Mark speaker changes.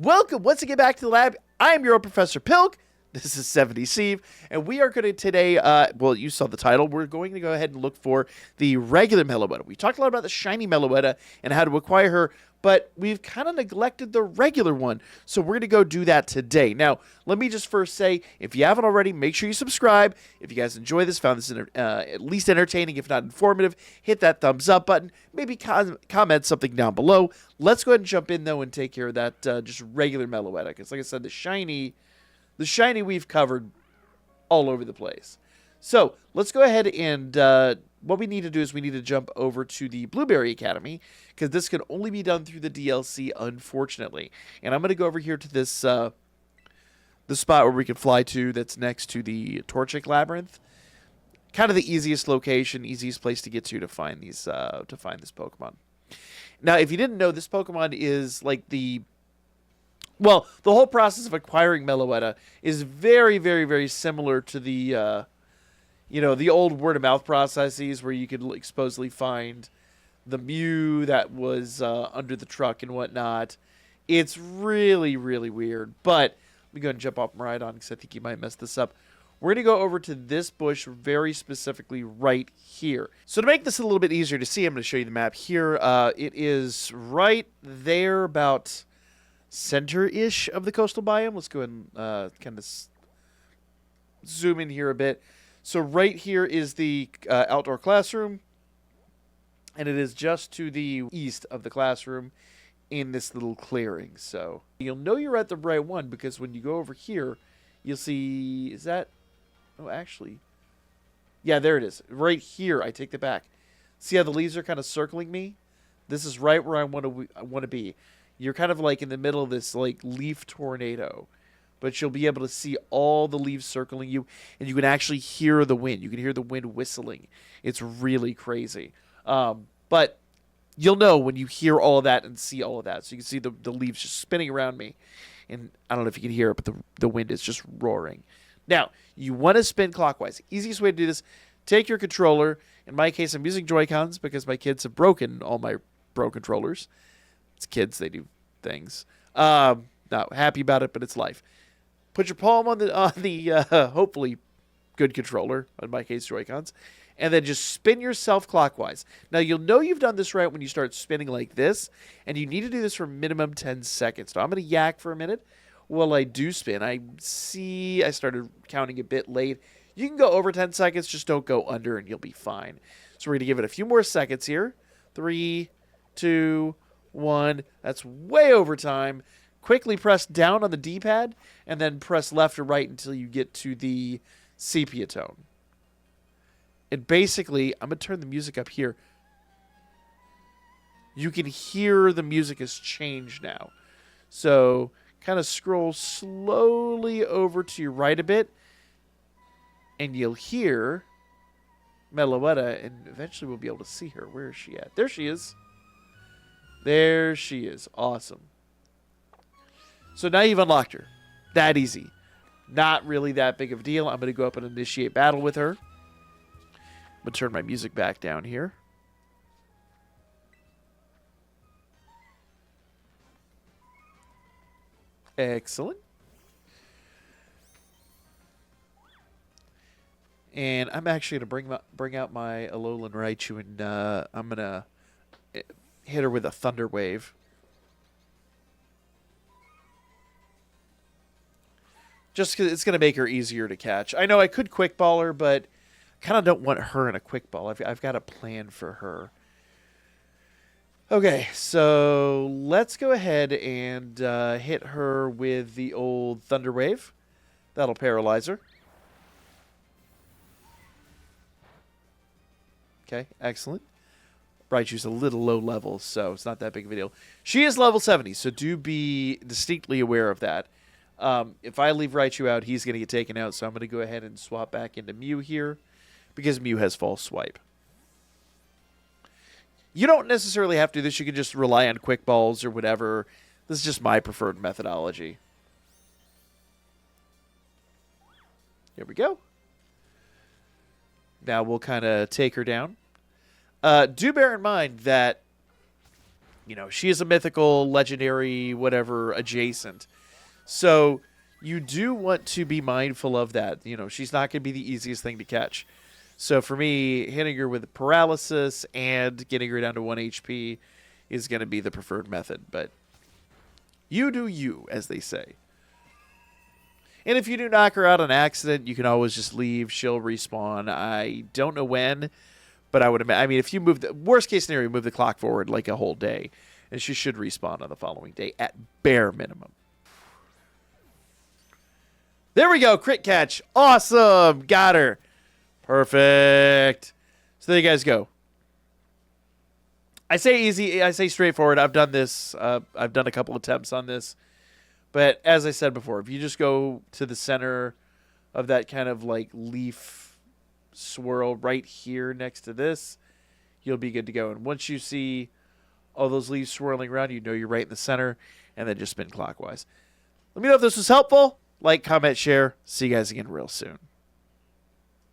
Speaker 1: Welcome once again back to the lab. I am your old Professor Pilk. This is 70 Steve, and we are going to today, well, you saw the title, we're going to go ahead and look for the regular Meloetta. We talked a lot about the shiny Meloetta and how to acquire her, but we've kind of neglected the regular one, so we're going to go do that today. Now, let me just first say, if you haven't already, make sure you subscribe. If you guys enjoy this, found this at least entertaining, if not informative, hit that thumbs up button. Maybe comment something down below. Let's go ahead and jump in, though, and take care of that just regular Meloetta, because like I said, the shiny we've covered all over the place. So let's go ahead and what we need to do is we need to jump over to the Blueberry Academy, because this can only be done through the DLC, unfortunately. And I'm going to go over here to this the spot where we can fly to that's next to the Torchic Labyrinth. Kind of the easiest location, easiest place to get to find these to find this Pokemon. Now, if you didn't know, this Pokemon is like the whole process of acquiring Meloetta is very, very, very similar to the, the old word-of-mouth processes where you could supposedly find the Mew that was under the truck and whatnot. It's really, really weird. But let me go ahead and jump off Koraidon because I think you might mess this up. We're going to go over to this bush very specifically right here. So to make this a little bit easier to see, I'm going to show you the map here. It is right there about center-ish of the coastal biome. Let's go ahead and kind of zoom in here a bit. So right here is the outdoor classroom, and it is just to the east of the classroom in this little clearing. So you'll know you're at the right one because when you go over here, you'll see, is that, oh, actually, yeah, there it is. Right here, I take that back. See how the leaves are kind of circling me? This is right where I want to be. You're kind of like in the middle of this like leaf tornado, but you'll be able to see all the leaves circling you, and you can actually hear the wind. You can hear the wind whistling. It's really crazy. But you'll know when you hear all of that and see all of that. So you can see the leaves just spinning around me, and I don't know if you can hear it, but the wind is just roaring. Now, you want to spin clockwise. Easiest way to do this, take your controller. In my case, I'm using Joy-Cons because my kids have broken all my Pro controllers. It's kids, they do things. Not happy about it, but it's life. Put your palm on the hopefully good controller, in my case Joy-Cons, and then just spin yourself clockwise. Now you'll know you've done this right when you start spinning like this, and you need to do this for minimum 10 seconds. Now I'm going to yak for a minute while I do spin. I started counting a bit late. You can go over 10 seconds, just don't go under and you'll be fine. So we're going to give it a few more seconds here. 3, 2, 1. That's way over time. Quickly press down on the D-pad and then press left or right until you get to the sepia tone. And basically, I'm going to turn the music up here. You can hear the music has changed now. So kind of scroll slowly over to your right a bit, and you'll hear Meloetta, and eventually we'll be able to see her. Where is she at? There she is. There she is. Awesome. So now you've unlocked her. That easy. Not really that big of a deal. I'm going to go up and initiate battle with her. I'm going to turn my music back down here. Excellent. And I'm actually going to bring out my Alolan Raichu, and I'm going to hit her with a Thunder Wave. Just because it's going to make her easier to catch. I know I could Quick Ball her, but I kind of don't want her in a Quick Ball. I've got a plan for her. Okay, so let's go ahead and hit her with the old Thunder Wave. That'll paralyze her. Okay, excellent. Raichu's a little low level, so it's not that big of a deal. She is level 70, so do be distinctly aware of that. If I leave Raichu out, he's going to get taken out, so I'm going to go ahead and swap back into Mew here, because Mew has False Swipe. You don't necessarily have to do this. You can just rely on Quick Balls or whatever. This is just my preferred methodology. Here we go. Now we'll kind of take her down. Do bear in mind that she is a mythical, legendary, whatever, adjacent. So you do want to be mindful of that. She's not going to be the easiest thing to catch. So for me, hitting her with paralysis and getting her down to 1 HP is going to be the preferred method. But you do you, as they say. And if you do knock her out on accident, you can always just leave. She'll respawn. I don't know when, but I would imagine. I mean, if you move the worst case scenario, move the clock forward like a whole day, and she should respawn on the following day at bare minimum. There we go. Crit catch. Awesome. Got her. Perfect. So there you guys go. I say easy. I say straightforward. I've done this. I've done a couple attempts on this. But as I said before, if you just go to the center of that kind of like leaf swirl right here next to this, you'll be good to go. And once you see all those leaves swirling around, you're right in the center, and then just spin clockwise. Let me know if this was helpful. Like, comment, share. See you guys again real soon.